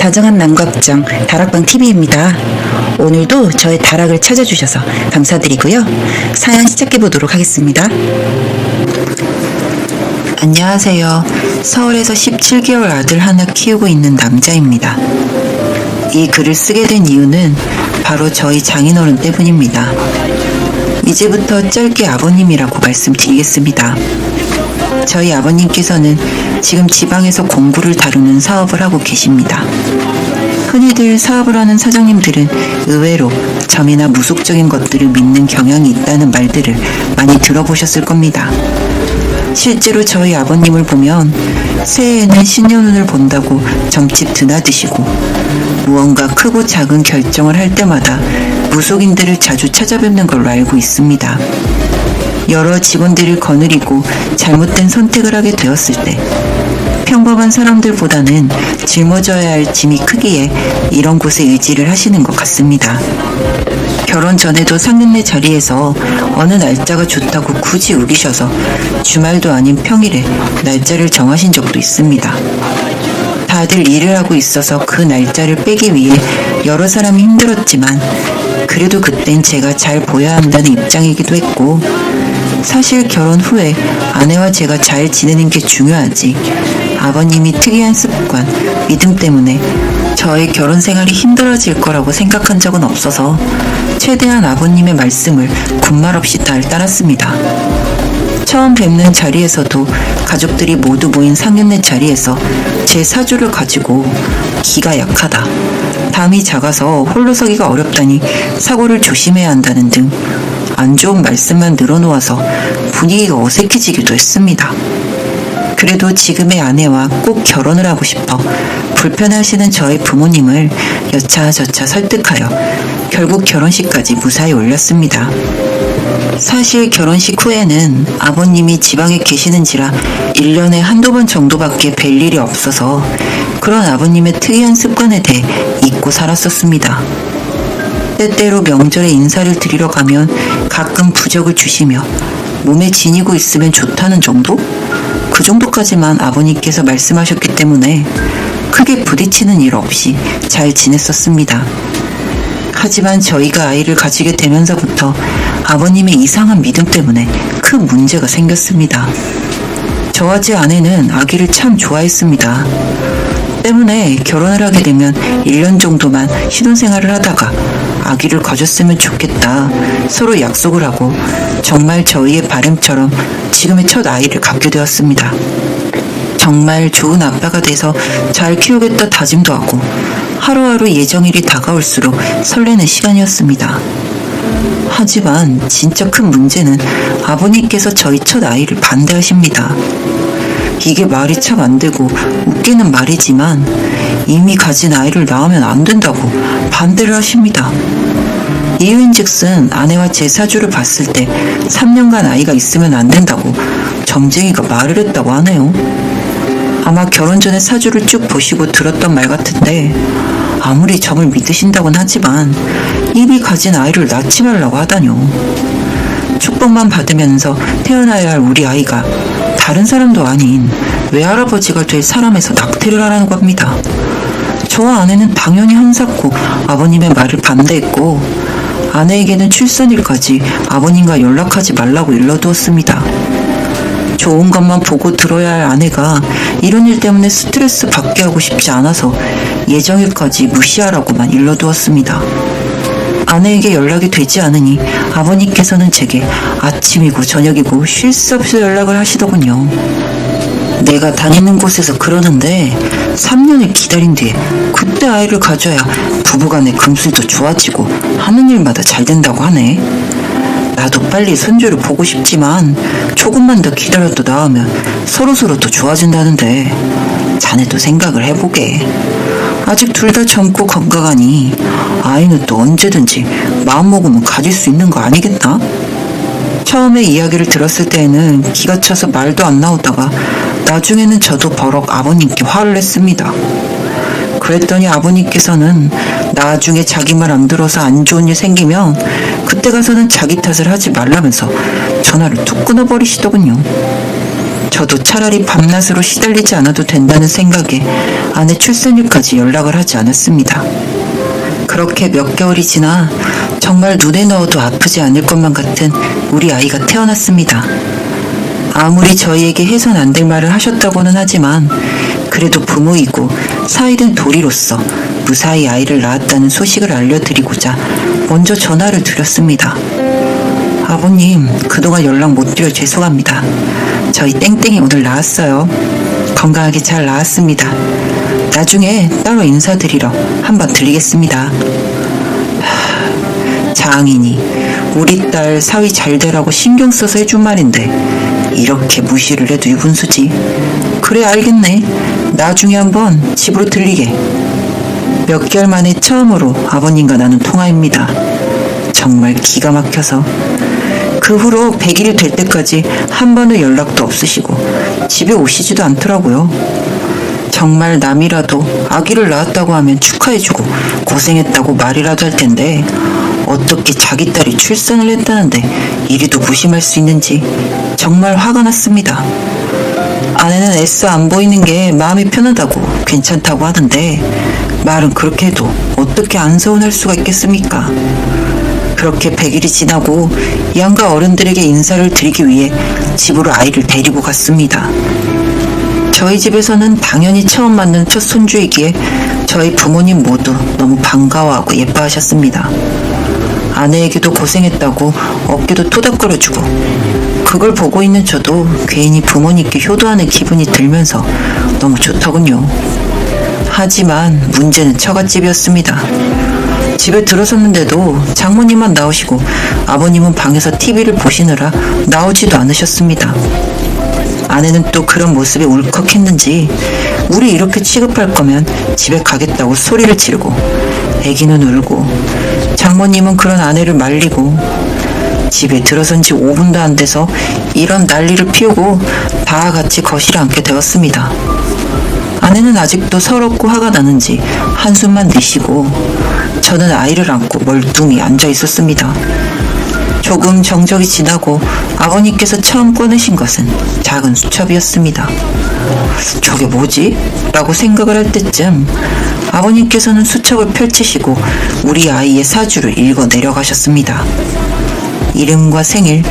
다정한 남각정 다락방TV입니다. 오늘도 저의 다락을 찾아주셔서 감사드리고요. 사연 시작해보도록 하겠습니다. 안녕하세요. 서울에서 17개월 아들 하나 키우고 있는 남자입니다. 이 글을 쓰게 된 이유는 바로 저희 장인어른 때문입니다. 이제부터 짧게 아버님이라고 말씀드리겠습니다. 저희 아버님께서는 지금 지방에서 공구를 다루는 사업을 하고 계십니다. 흔히들 사업을 하는 사장님들은 의외로 점이나 무속적인 것들을 믿는 경향이 있다는 말들을 많이 들어보셨을 겁니다. 실제로 저희 아버님을 보면 새해에는 신년운을 본다고 점집 드나드시고 무언가 크고 작은 결정을 할 때마다 무속인들을 자주 찾아뵙는 걸로 알고 있습니다. 여러 직원들을 거느리고 잘못된 선택을 하게 되었을 때 평범한 사람들보다는 짊어져야 할 짐이 크기에 이런 곳에 의지를 하시는 것 같습니다. 결혼 전에도 상견례 자리에서 어느 날짜가 좋다고 굳이 우기셔서 주말도 아닌 평일에 날짜를 정하신 적도 있습니다. 다들 일을 하고 있어서 그 날짜를 빼기 위해 여러 사람이 힘들었지만 그래도 그땐 제가 잘 보여야 한다는 입장이기도 했고 사실 결혼 후에 아내와 제가 잘 지내는 게 중요하지 아버님이 특이한 습관, 믿음 때문에 저의 결혼 생활이 힘들어질 거라고 생각한 적은 없어서 최대한 아버님의 말씀을 군말 없이 잘 따랐습니다. 처음 뵙는 자리에서도 가족들이 모두 모인 상견례 자리에서 제 사주를 가지고 기가 약하다, 담이 작아서 홀로 서기가 어렵다니 사고를 조심해야 한다는 등 안 좋은 말씀만 늘어놓아서 분위기가 어색해지기도 했습니다. 그래도 지금의 아내와 꼭 결혼을 하고 싶어 불편해하시는 저의 부모님을 여차저차 설득하여 결국 결혼식까지 무사히 올렸습니다. 사실 결혼식 후에는 아버님이 지방에 계시는지라 1년에 한두 번 정도밖에 뵐 일이 없어서 그런 아버님의 특이한 습관에 대해 잊고 살았었습니다. 때때로 명절에 인사를 드리러 가면 가끔 부적을 주시며 몸에 지니고 있으면 좋다는 정도? 그 정도까지만 아버님께서 말씀하셨기 때문에 크게 부딪히는 일 없이 잘 지냈었습니다. 하지만 저희가 아이를 가지게 되면서부터 아버님의 이상한 믿음 때문에 큰 문제가 생겼습니다. 저와 제 아내는 아기를 참 좋아했습니다. 때문에 결혼을 하게 되면 1년 정도만 신혼생활을 하다가 아기를 가졌으면 좋겠다 서로 약속을 하고 정말 저희의 바람처럼 지금의 첫 아이를 갖게 되었습니다. 정말 좋은 아빠가 돼서 잘 키우겠다 다짐도 하고 하루하루 예정일이 다가올수록 설레는 시간이었습니다. 하지만 진짜 큰 문제는 아버님께서 저희 첫 아이를 반대하십니다. 이게 말이 참 안 되고 웃기는 말이지만 이미 가진 아이를 낳으면 안 된다고 반대를 하십니다. 이유인즉슨 아내와 제 사주를 봤을 때 3년간 아이가 있으면 안 된다고 점쟁이가 말을 했다고 하네요. 아마 결혼 전에 사주를 쭉 보시고 들었던 말 같은데 아무리 점을 믿으신다곤 하지만 이미 가진 아이를 낳지 말라고 하다뇨. 축복만 받으면서 태어나야 할 우리 아이가 다른 사람도 아닌 외할아버지가 될 사람에서 낙태를 하라는 겁니다. 저와 아내는 당연히 한사코 아버님의 말을 반대했고 아내에게는 출산일까지 아버님과 연락하지 말라고 일러두었습니다. 좋은 것만 보고 들어야 할 아내가 이런 일 때문에 스트레스 받게 하고 싶지 않아서 예정일까지 무시하라고만 일러두었습니다. 아내에게 연락이 되지 않으니 아버님께서는 제게 아침이고 저녁이고 쉴 새 없이 연락을 하시더군요. 내가 다니는 곳에서 그러는데 3년을 기다린 뒤에 그때 아이를 가져야 부부간의 금술도 좋아지고 하는 일마다 잘 된다고 하네. 나도 빨리 손주를 보고 싶지만 조금만 더 기다려도 나으면 서로서로 더 좋아진다는데 자네도 생각을 해보게. 아직 둘 다 젊고 건강하니 아이는 또 언제든지 마음먹으면 가질 수 있는 거 아니겠나? 처음에 이야기를 들었을 때에는 기가 차서 말도 안 나오다가 나중에는 저도 버럭 아버님께 화를 냈습니다. 그랬더니 아버님께서는 나중에 자기 말 안 들어서 안 좋은 일 생기면 그때 가서는 자기 탓을 하지 말라면서 전화를 툭 끊어버리시더군요. 저도 차라리 밤낮으로 시달리지 않아도 된다는 생각에 아내 출산일까지 연락을 하지 않았습니다. 그렇게 몇 개월이 지나 정말 눈에 넣어도 아프지 않을 것만 같은 우리 아이가 태어났습니다. 아무리 저희에게 해선 안 될 말을 하셨다고는 하지만 그래도 부모이고 사이된 도리로서 무사히 아이를 낳았다는 소식을 알려드리고자 먼저 전화를 드렸습니다. 아버님, 그동안 연락 못 드려 죄송합니다. 저희 땡땡이 오늘 나왔어요. 건강하게 잘 나왔습니다. 나중에 따로 인사드리러 한번 들리겠습니다. 장인이 우리 딸 사위 잘 되라고 신경 써서 해준 말인데 이렇게 무시를 해도 유분수지. 그래, 알겠네. 나중에 한번 집으로 들리게. 몇 개월 만에 처음으로 아버님과 나눈 통화입니다. 정말 기가 막혀서 그 후로 100일이 될 때까지 한 번의 연락도 없으시고 집에 오시지도 않더라고요. 정말 남이라도 아기를 낳았다고 하면 축하해주고 고생했다고 말이라도 할 텐데 어떻게 자기 딸이 출산을 했다는데 이리도 무심할 수 있는지 정말 화가 났습니다. 아내는 애써 안 보이는 게 마음이 편하다고 괜찮다고 하는데 말은 그렇게 해도 어떻게 안 서운할 수가 있겠습니까? 그렇게 100일이 지나고 양가 어른들에게 인사를 드리기 위해 집으로 아이를 데리고 갔습니다. 저희 집에서는 당연히 처음 맞는 첫 손주이기에 저희 부모님 모두 너무 반가워하고 예뻐하셨습니다. 아내에게도 고생했다고 어깨도 토닥거려주고 그걸 보고 있는 저도 괜히 부모님께 효도하는 기분이 들면서 너무 좋더군요. 하지만 문제는 처갓집이었습니다. 집에 들어섰는데도 장모님만 나오시고 아버님은 방에서 TV를 보시느라 나오지도 않으셨습니다. 아내는 또 그런 모습에 울컥했는지 우리 이렇게 취급할 거면 집에 가겠다고 소리를 지르고 애기는 울고 장모님은 그런 아내를 말리고 집에 들어선 지 5분도 안 돼서 이런 난리를 피우고 다 같이 거실에 앉게 되었습니다. 아내는 아직도 서럽고 화가 나는지 한숨만 내쉬고 저는 아이를 안고 멀뚱히 앉아 있었습니다. 조금 정적이 지나고 아버님께서 처음 꺼내신 것은 작은 수첩이었습니다. 저게 뭐지? 라고 생각을 할 때쯤 아버님께서는 수첩을 펼치시고 우리 아이의 사주를 읽어 내려가셨습니다. 이름과 생일,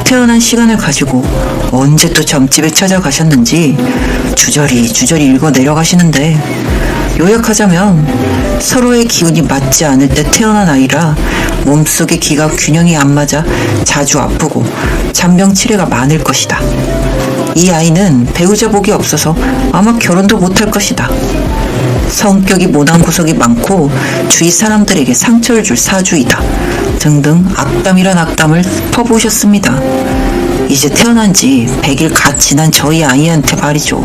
태어난 시간을 가지고 언제 또 점집에 찾아가셨는지 주저리 읽어 내려가시는데 요약하자면 서로의 기운이 맞지 않을 때 태어난 아이라 몸속의 기가 균형이 안 맞아 자주 아프고 잔병 치레가 많을 것이다. 이 아이는 배우자 복이 없어서 아마 결혼도 못할 것이다. 성격이 모난 구석이 많고 주위 사람들에게 상처를 줄 사주이다. 등등 악담이란 악담을 퍼부으셨습니다. 이제 태어난 지 100일 갓 지난 저희 아이한테 말이죠.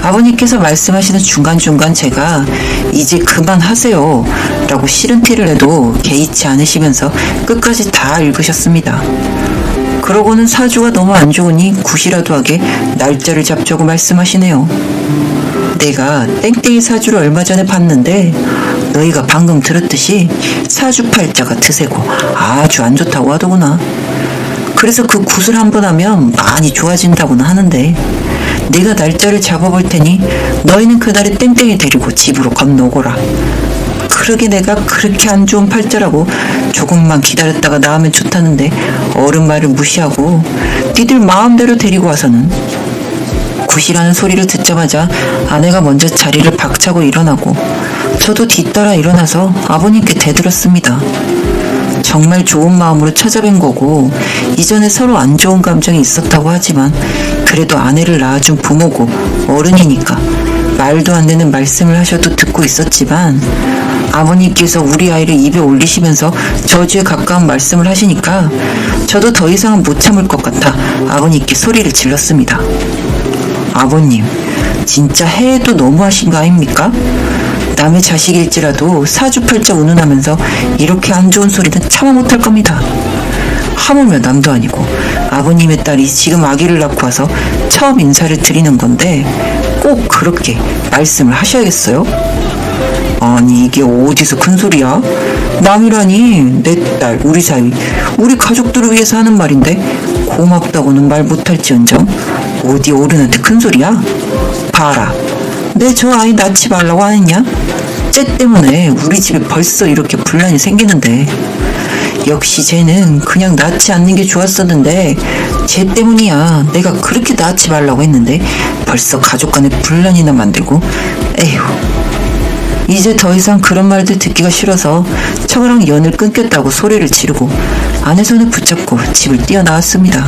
아버님께서 말씀하시는 중간중간 제가 이제 그만하세요 라고 싫은 티를 내도 개의치 않으시면서 끝까지 다 읽으셨습니다. 그러고는 사주가 너무 안 좋으니 굿이라도 하게 날짜를 잡자고 말씀하시네요. 내가 땡땡이 사주를 얼마 전에 봤는데 너희가 방금 들었듯이 사주팔자가 드세고 아주 안 좋다고 하더구나. 그래서 그 굿을 한번 하면 많이 좋아진다고는 하는데 내가 날짜를 잡아볼 테니 너희는 그날에 땡땡이 데리고 집으로 건너오거라. 그러게 내가 그렇게 안 좋은 팔자라고 조금만 기다렸다가 나으면 좋다는데 어른 말을 무시하고 니들 마음대로 데리고 와서는. 굿이라는 소리를 듣자마자 아내가 먼저 자리를 박차고 일어나고 저도 뒤따라 일어나서 아버님께 대들었습니다. 정말 좋은 마음으로 찾아뵌 거고 이전에 서로 안 좋은 감정이 있었다고 하지만 그래도 아내를 낳아준 부모고 어른이니까 말도 안 되는 말씀을 하셔도 듣고 있었지만 아버님께서 우리 아이를 입에 올리시면서 저주에 가까운 말씀을 하시니까 저도 더 이상은 못 참을 것 같아 아버님께 소리를 질렀습니다. 아버님, 진짜 해도 너무하신 거 아닙니까? 남의 자식일지라도 사주팔자 운운하면서 이렇게 안 좋은 소리는 참아 못할 겁니다. 하물며 남도 아니고 아버님의 딸이 지금 아기를 낳고 와서 처음 인사를 드리는 건데 꼭 그렇게 말씀을 하셔야겠어요? 아니 이게 어디서 큰 소리야? 남이라니 내 딸, 우리 사위, 우리 가족들을 위해서 하는 말인데 고맙다고는 말 못할지언정 어디 어른한테 큰 소리야? 봐라, 내 저 아이 낳지 말라고 안 했냐? 쟤 때문에 우리 집에 벌써 이렇게 분란이 생기는데. 역시 쟤는 그냥 낳지 않는 게 좋았었는데 쟤 때문이야. 내가 그렇게 낳지 말라고 했는데 벌써 가족 간에 분란이나 만들고. 에휴, 이제 더 이상 그런 말들 듣기가 싫어서 처가랑 연을 끊겠다고 소리를 지르고 아내 손을 붙잡고 집을 뛰어나왔습니다.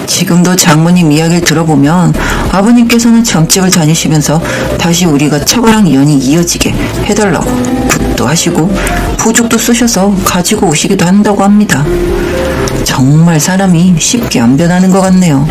지금도 장모님 이야기를 들어보면 아버님께서는 점집을 다니시면서 다시 우리가 처가랑 연이 이어지게 해달라고 붓도 하시고 부죽도 쑤셔서 가지고 오시기도 한다고 합니다. 정말 사람이 쉽게 안 변하는 것 같네요.